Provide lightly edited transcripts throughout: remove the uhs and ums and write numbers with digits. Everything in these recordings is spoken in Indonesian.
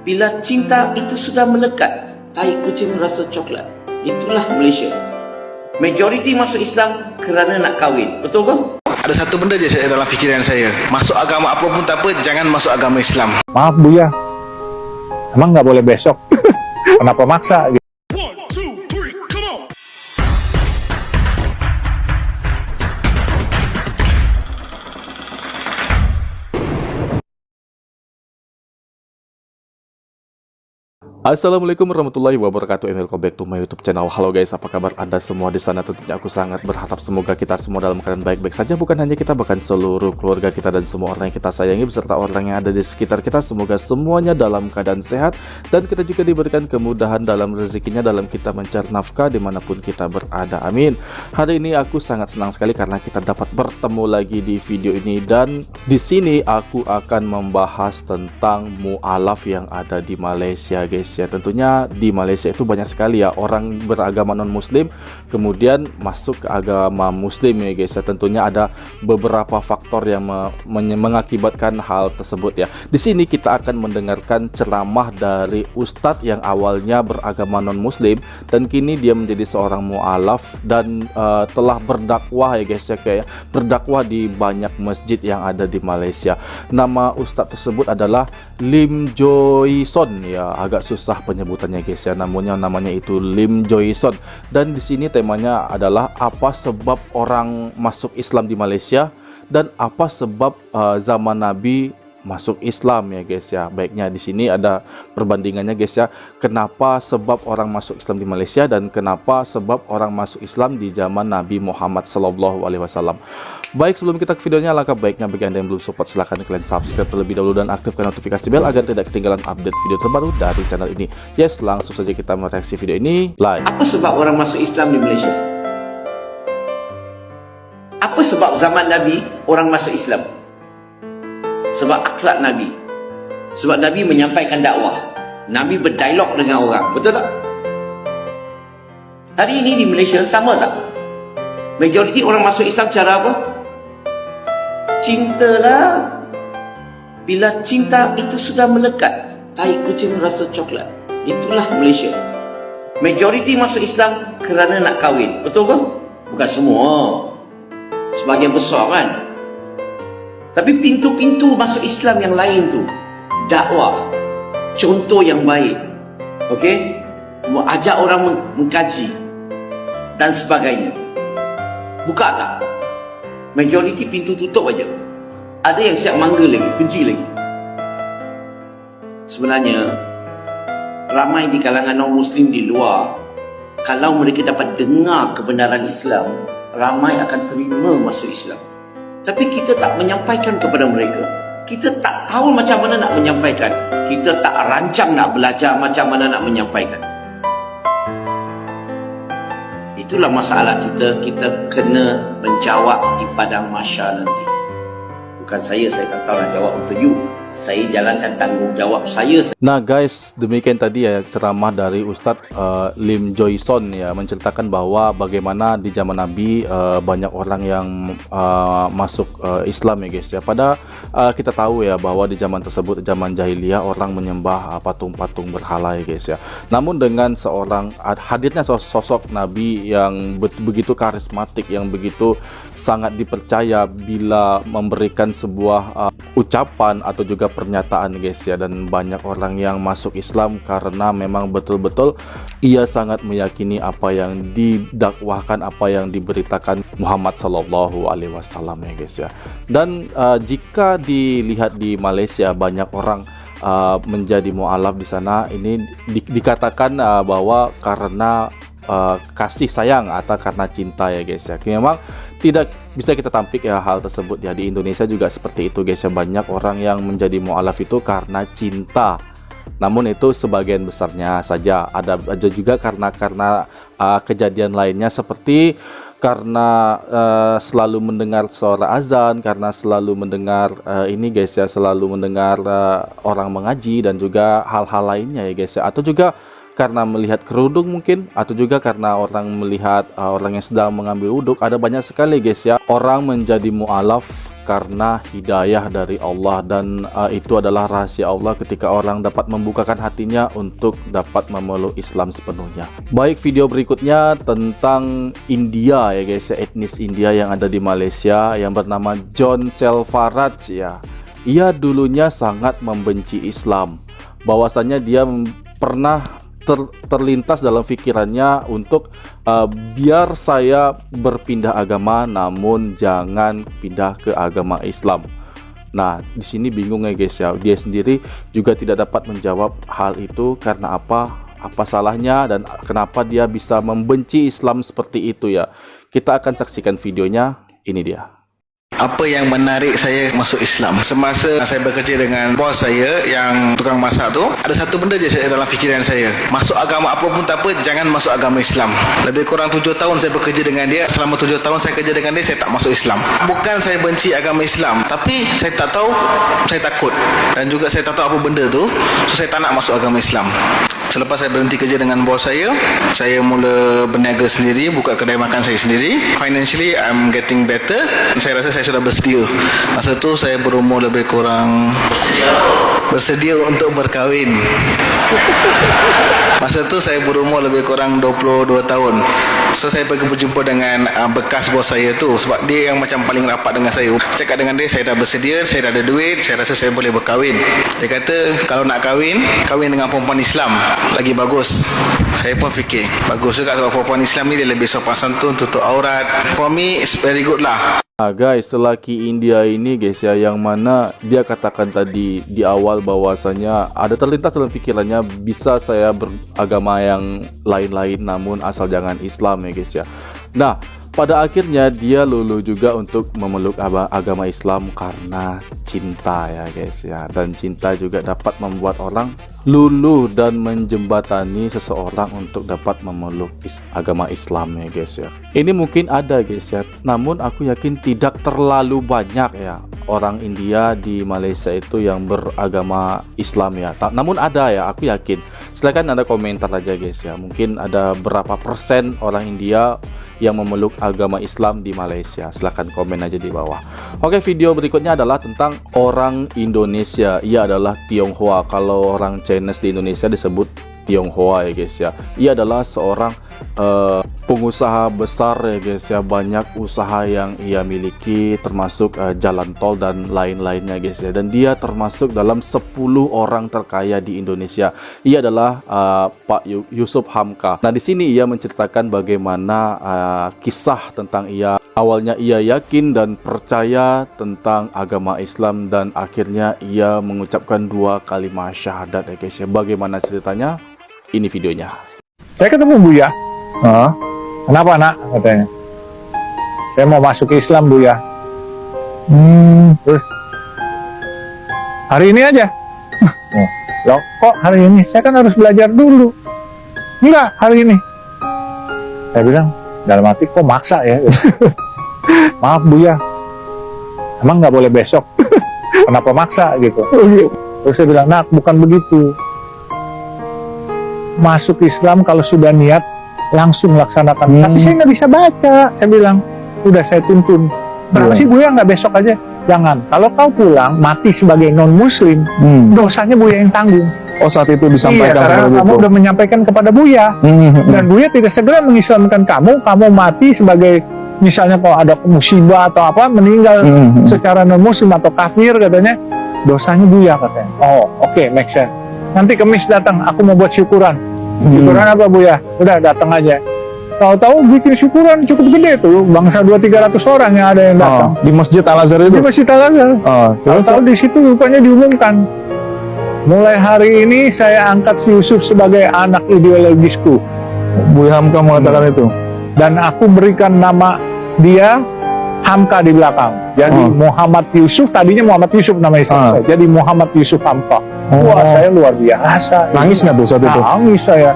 Bila cinta itu sudah melekat, tai kucing rasa coklat. Itulah Malaysia. Majoriti masuk Islam kerana nak kahwin. Betul ke? Ada satu benda je saya dalam fikiran saya. Masuk agama apa pun tak apa, jangan masuk agama Islam. Maaf Buya, emang nggak boleh besok? Kenapa maksa? Assalamualaikum warahmatullahi wabarakatuh, and welcome back to my YouTube channel. Halo guys, apa kabar Anda semua di sana? Tentunya aku sangat berharap semoga kita semua dalam keadaan baik-baik saja. Bukan hanya kita, bahkan seluruh keluarga kita dan semua orang yang kita sayangi beserta orang yang ada di sekitar kita. Semoga semuanya dalam keadaan sehat dan kita juga diberikan kemudahan dalam rezekinya dalam kita mencari nafkah dimanapun kita berada. Amin. Hari ini aku sangat senang sekali karena kita dapat bertemu lagi di video ini, dan di sini aku akan membahas tentang mu'alaf yang ada di Malaysia guys. Ya, tentunya di Malaysia itu banyak sekali ya orang beragama non muslim kemudian masuk ke agama muslim ya guys ya. Tentunya ada beberapa faktor yang mengakibatkan hal tersebut ya. Di sini kita akan mendengarkan ceramah dari ustadz yang awalnya beragama non muslim dan kini dia menjadi seorang mu'alaf dan telah berdakwah ya guys ya, kayak berdakwah di banyak masjid yang ada di Malaysia. Nama ustadz tersebut adalah Lim Joy Son ya, agak susah penyebutannya guys ya, namanya itu Lim Joy Son. Dan di sini temanya adalah apa sebab orang masuk Islam di Malaysia dan apa sebab zaman Nabi masuk Islam ya guys ya. Baiknya di sini ada perbandingannya guys ya. Kenapa sebab orang masuk Islam di Malaysia dan kenapa sebab orang masuk Islam di zaman Nabi Muhammad SAW. Baik, sebelum kita ke videonya, alangkah baiknya bagi Anda yang belum support silahkan kalian subscribe terlebih dahulu dan aktifkan notifikasi bel agar tidak ketinggalan update video terbaru dari channel ini. Yes, langsung saja kita mereaksi video ini live. Apa sebab orang masuk Islam di Malaysia? Apa sebab zaman Nabi orang masuk Islam? Sebab akhlak Nabi. Sebab Nabi menyampaikan dakwah. Nabi berdialog dengan orang. Betul tak? Hari ini di Malaysia sama tak? Majoriti orang masuk Islam cara apa? Cintalah. Bila cinta itu sudah melekat, tai kucing rasa coklat. Itulah Malaysia. Majoriti masuk Islam kerana nak kahwin. Betul ke? Bukan semua. Sebahagian besar kan? Tapi pintu-pintu masuk Islam yang lain tu, dakwah, contoh yang baik, okey, ajak orang mengkaji dan sebagainya. Buka tak? Majoriti pintu tutup aja. Ada yang siap manggil lagi, kunci lagi. Sebenarnya ramai di kalangan non-Muslim di luar, kalau mereka dapat dengar kebenaran Islam, ramai akan terima masuk Islam. Tapi kita tak menyampaikan kepada mereka. Kita tak tahu macam mana nak menyampaikan. Kita tak rancang nak belajar macam mana nak menyampaikan. Itulah masalah kita. Kita kena menjawab di padang mahsyar nanti. Bukan saya tak tahu nak jawab untuk you. Saya jalankan tanggungjawab saya. Nah guys, demikian tadi ya ceramah dari Ustadz Lim Joy Son ya, menceritakan bahwa bagaimana di zaman Nabi banyak orang yang masuk Islam ya guys ya. Pada kita tahu ya bahwa di zaman tersebut, zaman jahiliyah, orang menyembah patung-patung berhala ya guys ya. Namun dengan hadirnya sosok Nabi yang begitu karismatik, yang begitu sangat dipercaya bila memberikan sebuah ucapan atau juga pernyataan guys ya, dan banyak orang yang masuk Islam karena memang betul-betul ia sangat meyakini apa yang didakwahkan, apa yang diberitakan Muhammad SAW ya guys ya. Dan jika dilihat di Malaysia banyak orang menjadi mu'alaf di sana, ini dikatakan bahwa karena kasih sayang atau karena cinta ya guys ya. Memang tidak bisa kita tampik ya hal tersebut ya. Di Indonesia juga seperti itu guys ya, banyak orang yang menjadi mu'alaf itu karena cinta. Namun itu sebagian besarnya saja. Ada juga karena kejadian lainnya, seperti karena selalu mendengar suara azan, karena selalu mendengar ini guys ya, selalu mendengar orang mengaji dan juga hal-hal lainnya ya guys ya. Atau juga karena melihat kerudung mungkin, atau juga karena orang melihat orang yang sedang mengambil wuduk. Ada banyak sekali guys ya orang menjadi mu'alaf karena hidayah dari Allah, dan itu adalah rahasia Allah ketika orang dapat membukakan hatinya untuk dapat memeluk Islam sepenuhnya. Baik, video berikutnya tentang India ya guys, etnis India yang ada di Malaysia yang bernama John Selvaraj ya. Ia dulunya sangat membenci Islam. Bahwasannya dia pernah terlintas dalam pikirannya untuk biar saya berpindah agama, namun jangan pindah ke agama Islam. Nah, di sini bingung ya guys ya. Dia sendiri juga tidak dapat menjawab hal itu karena apa salahnya dan kenapa dia bisa membenci Islam seperti itu ya. Kita akan saksikan videonya. Ini dia. Apa yang menarik saya masuk Islam? Semasa saya bekerja dengan bos saya yang tukang masak tu, ada satu benda je saya dalam fikiran saya. Masuk agama apa pun tak apa, jangan masuk agama Islam. Lebih kurang 7 tahun saya bekerja dengan dia. Selama 7 tahun saya kerja dengan dia, saya tak masuk Islam. Bukan saya benci agama Islam, tapi saya tak tahu, saya takut. Dan juga saya tak tahu apa benda tu, so saya tak nak masuk agama Islam. Selepas saya berhenti kerja dengan bos saya mula berniaga sendiri, buka kedai makan saya sendiri. Financially, I'm getting better. Saya rasa saya sudah bersedia. Masa tu saya berumur lebih kurang bersedia untuk berkahwin. Masa tu saya berumur lebih kurang 22 tahun. So saya pergi berjumpa dengan bekas bos saya tu, sebab dia yang macam paling rapat dengan saya. Cakap dengan dia, saya dah bersedia, saya dah ada duit, saya rasa saya boleh berkahwin. Dia kata kalau nak kahwin dengan perempuan Islam lagi bagus. Saya pun fikir bagus juga sebab perempuan Islam ni dia lebih sopan santun, tutup aurat. For me it's very good lah. Guys, lelaki India ini guys ya, yang mana dia katakan tadi di awal bahwasanya ada terlintas dalam pikirannya bisa saya beragama yang lain-lain namun asal jangan Islam ya guys ya. Nah, pada akhirnya dia luluh juga untuk memeluk agama Islam karena cinta ya guys ya. Dan cinta juga dapat membuat orang luluh dan menjembatani seseorang untuk dapat memeluk agama Islam ya guys ya. Ini mungkin ada guys ya, namun aku yakin tidak terlalu banyak ya orang India di Malaysia itu yang beragama Islam ya. Namun ada ya, aku yakin. Silakan Anda komentar aja guys ya. Mungkin ada berapa persen orang India yang memeluk agama Islam di Malaysia. Silahkan komen aja di bawah. Oke, video berikutnya adalah tentang orang Indonesia. Ia adalah Tionghoa. Kalau orang Chinese di Indonesia disebut Tionghoa ya guys ya. Ia adalah seorang pengusaha besar ya guys ya. Banyak usaha yang ia miliki, termasuk jalan tol dan lain-lainnya guys ya. Dan dia termasuk dalam 10 orang terkaya di Indonesia. Ia adalah Pak Yusuf Hamka. Nah, di sini ia menceritakan bagaimana kisah tentang awalnya ia yakin dan percaya tentang agama Islam dan akhirnya ia mengucapkan 2 kalimat syahadat ya guys ya. Bagaimana ceritanya? Ini videonya. Saya ketemu Buya. Kenapa nak? Katanya. Saya mau masuk Islam Buya. Terus hari ini aja. Loh, kok hari ini? Saya kan harus belajar dulu. Enggak, hari ini. Saya bilang, dalam hati kok maksa ya. Maaf Buya, emang nggak boleh besok. Kenapa maksa gitu? Terus saya bilang, nak bukan begitu. Masuk Islam kalau sudah niat langsung laksanakan. Tapi saya nggak bisa baca. Saya bilang, udah saya tuntun. Kenapa sih Buya nggak besok aja? Jangan. Kalau kau pulang mati sebagai non Muslim, dosanya Buya yang tanggung. Oh, saat itu disampaikan karena kamu udah menyampaikan kepada Buya. Dan Buya tidak segera mengislamkan kamu mati sebagai misalnya kalau ada musibah atau apa, meninggal secara non Muslim atau kafir katanya, dosanya Buya katanya. Oh, oke, make sense. Nanti Kemis datang, aku mau buat syukuran. Syukuran apa Buya? Udah datang aja. Tahu-tahu bikin syukuran cukup gede tuh, bangsa 200-300 orang yang ada yang datang. Di Masjid Al-Azhar itu? Di Masjid Al-Azhar. Tahu-tahu di situ rupanya diumumkan, mulai hari ini saya angkat si Yusuf sebagai anak ideologisku. Buya Hamka mengatakan itu. Dan aku berikan nama dia Hamka di belakang. Jadi Muhammad Yusuf, tadinya Muhammad Yusuf nama istri saya. Jadi Muhammad Yusuf Hamka. Wah, saya luar biasa. Nangis nggak tuh saat itu? Nangis saya.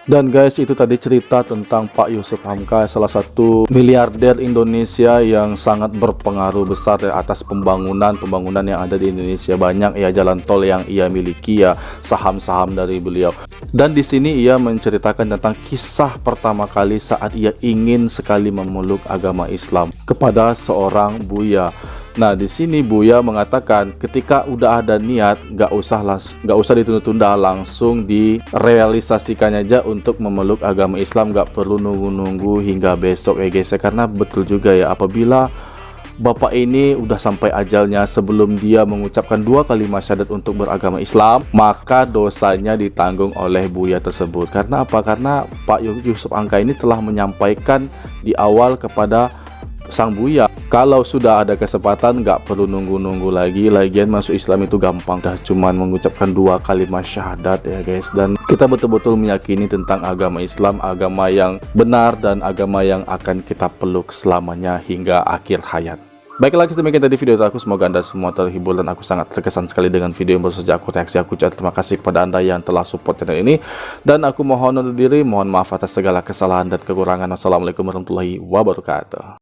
Dan guys, itu tadi cerita tentang Pak Yusuf Hamka, salah satu miliarder Indonesia yang sangat berpengaruh besar ya, atas pembangunan yang ada di Indonesia. Banyak ya jalan tol yang ia miliki ya, saham-saham dari beliau. Dan di sini ia menceritakan tentang kisah pertama kali saat ia ingin sekali memeluk agama Islam kepada seorang Buya. Nah, di sini Buya mengatakan ketika udah ada niat, nggak usah ditunda-tunda, langsung direalisasikan aja untuk memeluk agama Islam, nggak perlu nunggu-nunggu hingga besok ya guys. Karena betul juga ya, apabila bapak ini udah sampai ajalnya sebelum dia mengucapkan 2 kalimat syahadat untuk beragama Islam, maka dosanya ditanggung oleh Buya tersebut. Karena apa? Karena Pak Yusuf Angka ini telah menyampaikan di awal kepada sang Buya, kalau sudah ada kesempatan nggak perlu nunggu-nunggu lagi. Lagian masuk Islam itu gampang, dah cuman mengucapkan 2 kalimat syahadat ya guys. Dan kita betul-betul meyakini tentang agama Islam, agama yang benar dan agama yang akan kita peluk selamanya hingga akhir hayat. Baiklah, demikian tadi video aku. Semoga Anda semua terhibur dan aku sangat terkesan sekali dengan video yang baru saja aku reaksi. Aku ucapkan terima kasih kepada Anda yang telah support channel ini, dan aku mohon undur diri, mohon maaf atas segala kesalahan dan kekurangan. Wassalamualaikum warahmatullahi wabarakatuh.